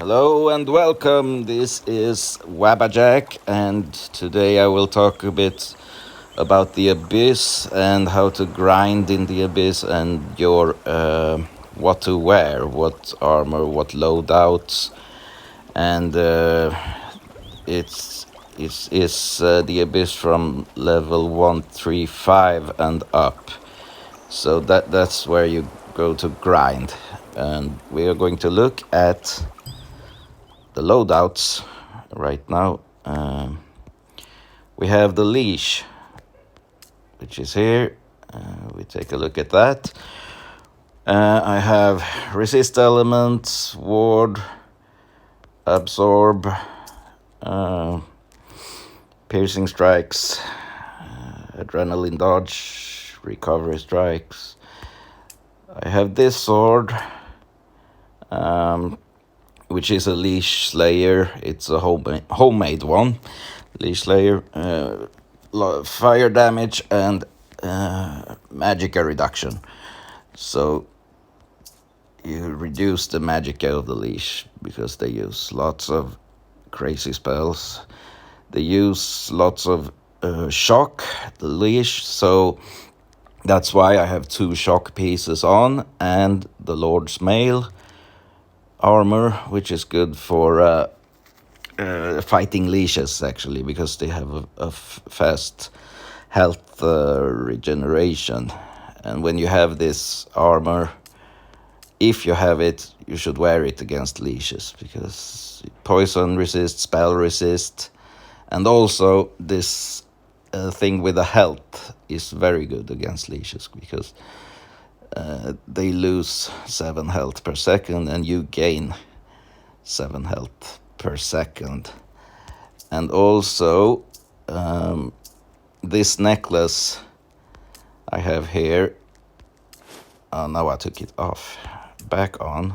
Hello and welcome. This is Wabajack, and today I will talk a bit about the Abyss and how to grind in the Abyss and your what to wear, what armor, what loadouts, and it's the Abyss from level 135 and up. So that's where you go to grind, and we are going to look at the loadouts right now. We have the Leash, which is here. We take a look at that. I have Resist Elements, Ward, Absorb, Piercing Strikes, Adrenaline Dodge, Recovery Strikes. I have this sword, which is a Leash Slayer. It's a homemade one. Leash Slayer, fire damage and magicka reduction. So you reduce the magicka of the Leash because they use lots of crazy spells. They use lots of shock, the Leash, so that's why I have 2 shock pieces on, and the Lord's Mail armor, which is good for fighting leashes, actually, because they have a fast health regeneration. And when you have this armor, if you have it, you should wear it against leashes, because poison resist, spell resist, and also this thing with the health is very good against leashes, because they lose 7 health per second and you gain 7 health per second. And also this necklace I have here, now I took it off, back on.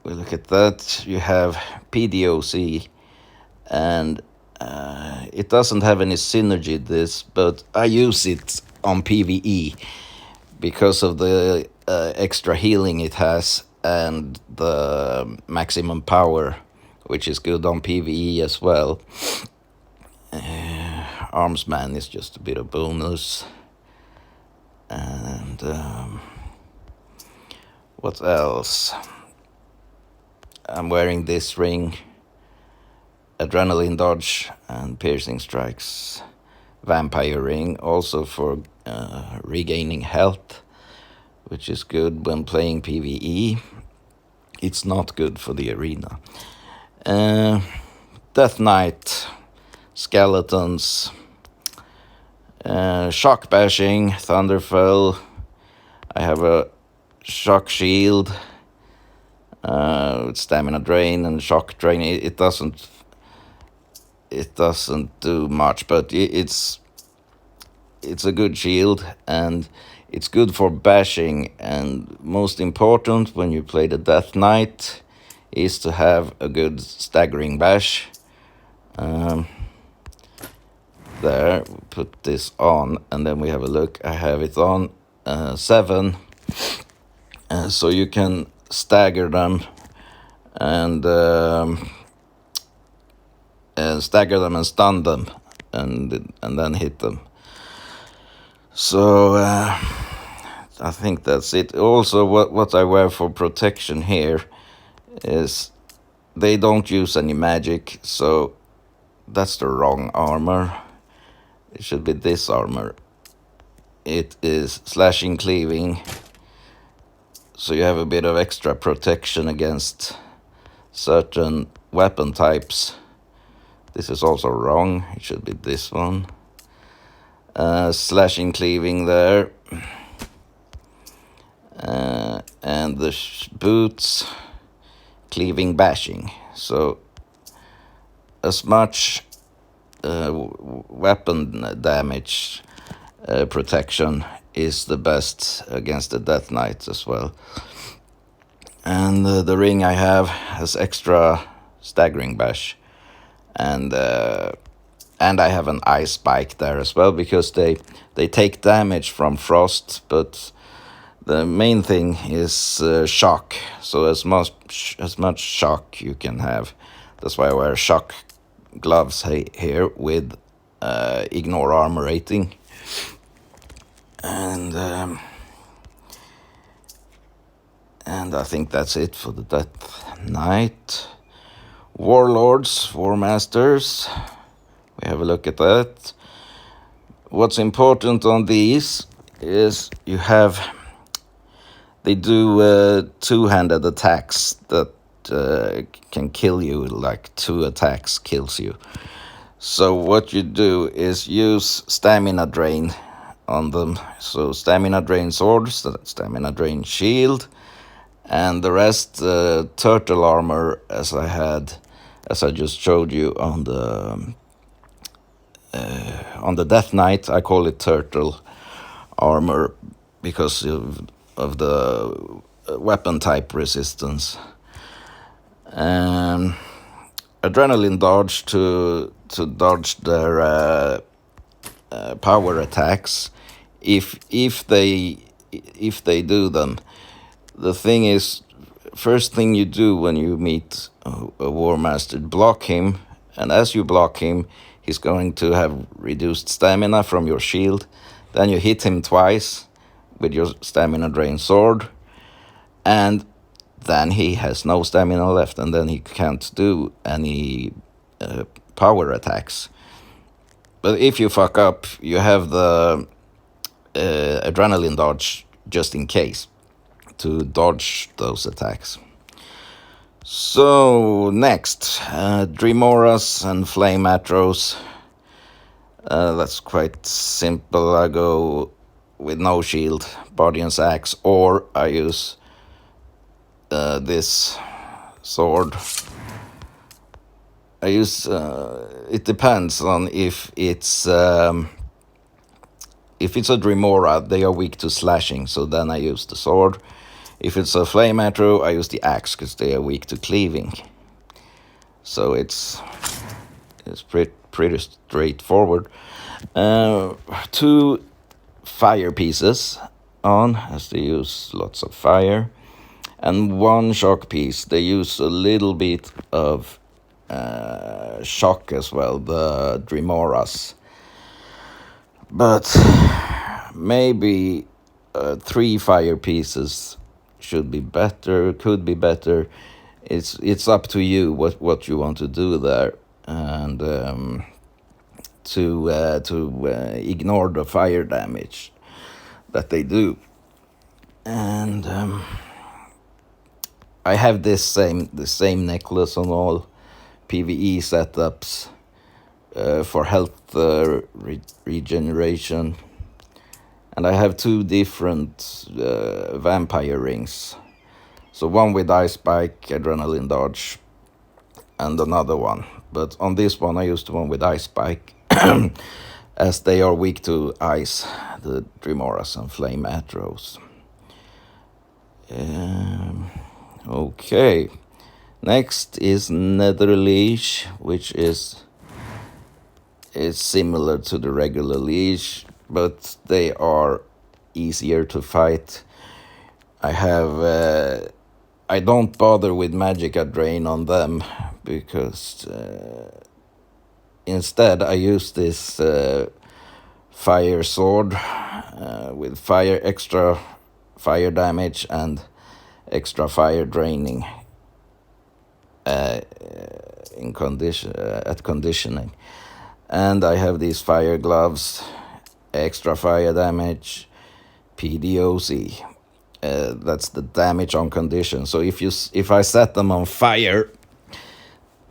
We look at that. You have PDOC, and it doesn't have any synergy, this, but I use it on PvE because of the extra healing it has and the maximum power, which is good on PvE as well. Armsman is just a bit of bonus. And what else? I'm wearing this ring, Adrenaline Dodge and Piercing Strikes, Vampire Ring, also for regaining health, which is good when playing PvE. It's not good for the arena. Death Knight, Skeletons, Shock Bashing, Thunderfell. I have a Shock Shield, with Stamina Drain and Shock Drain. It doesn't do much, but it's a good shield, and it's good for bashing. And most important when you play the Death Knight is to have a good staggering bash. There, put this on, and then we have a look. I have it on 7, so you can stagger them and stagger them and stun them, and then hit them. So I think that's it. Also, what I wear for protection here is they don't use any magic, so that's the wrong armor. It should be this armor. It is slashing, cleaving, so you have a bit of extra protection against certain weapon types. This is also wrong. It should be this one. Slashing, cleaving there. And the boots, cleaving, bashing. So as much weapon damage protection is the best against the Death Knight as well. And the ring I have has extra staggering bash, and I have an ice spike there as well, because they take damage from frost, but The main thing is shock. So as much shock you can have. That's why I wear shock gloves here with ignore armor rating. And I think that's it for the Death Knight. Warlords, War Masters. We have a look at that. What's important on these is they do two-handed attacks that can kill you, like 2 attacks kills you. So what you do is use stamina drain on them. So stamina drain swords, stamina drain shield, and the rest turtle armor, as I just showed you on the Death Knight. I call it turtle armor because of the weapon type resistance. Adrenaline dodge to dodge their power attacks if they do them. The thing is, first thing you do when you meet a War Master, block him, and as you block him, he's going to have reduced stamina from your shield. Then you hit him twice with your stamina drain sword, and then he has no stamina left, and then he can't do any power attacks. But if you fuck up, you have the adrenaline dodge just in case to dodge those attacks. So next, Draconis and Flamemetros. That's quite simple. I go with no shield, body and axe, or I use this sword. I use it depends on if it's a Dremora, they are weak to slashing, so then I use the sword. If it's a Flamemetro, I use the axe because they are weak to cleaving. So it's pretty straightforward. 2 fire pieces on, as they use lots of fire, and 1 shock piece. They use a little bit of shock as well, the Dremoras. But maybe 3 fire pieces should be better, could be better. It's up to you what you want to do there, and to ignore the fire damage that they do. And I have the same necklace on all PvE setups for health regeneration. And I have 2 different vampire rings. So one with ice spike, adrenaline dodge, and another one. But on this one I use the one with ice spike, as they are weak to ice, the Draconis and Flamemetros. Okay. Next is Netherleash, which is similar to the regular Leash, but they are easier to fight. I don't bother with Magicka Drain on them because instead I use this fire sword with extra fire damage and extra fire draining at conditioning. And I have these fire gloves, extra fire damage, PDOC. That's the damage on condition. So if I set them on fire,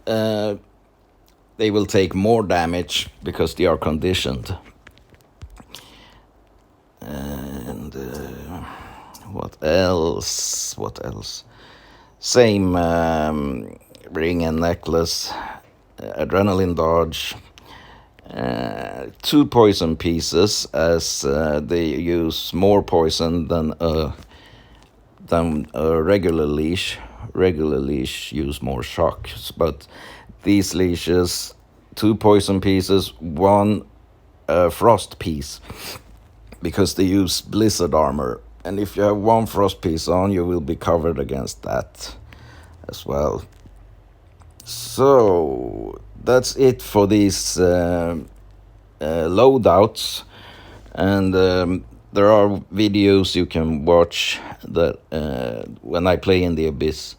they will take more damage because they are conditioned. And what else? Same ring and necklace, adrenaline dodge. 2 poison pieces, as they use more poison than a regular leash. Regular leash use more shocks, but these leashes, 2 poison pieces, 1 frost piece, because they use blizzard armor And if you have one frost piece on, you will be covered against that as well. So that's it for these loadouts. And there are videos you can watch that when I play in the Abyss,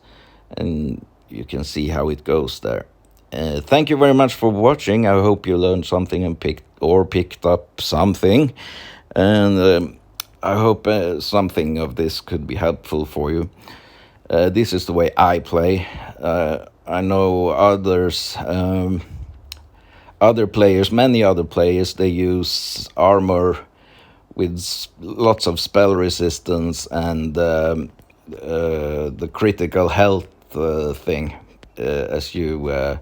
and you can see how it goes there. Thank you very much for watching. I hope you learned something and picked up something, and I hope something of this could be helpful for you. This is the way I play. I know many other players, they use armor with lots of spell resistance and the critical health thing, as you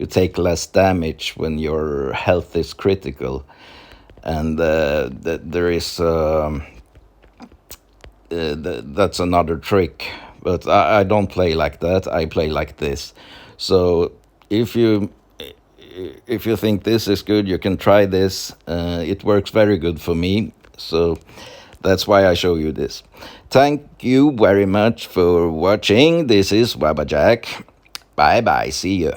take less damage when your health is critical, and there is that's another trick. But I don't play like that. I play like this. So if you think this is good, you can try this. It works very good for me. So that's why I show you this. Thank you very much for watching. This is Wabajack. Bye bye. See you.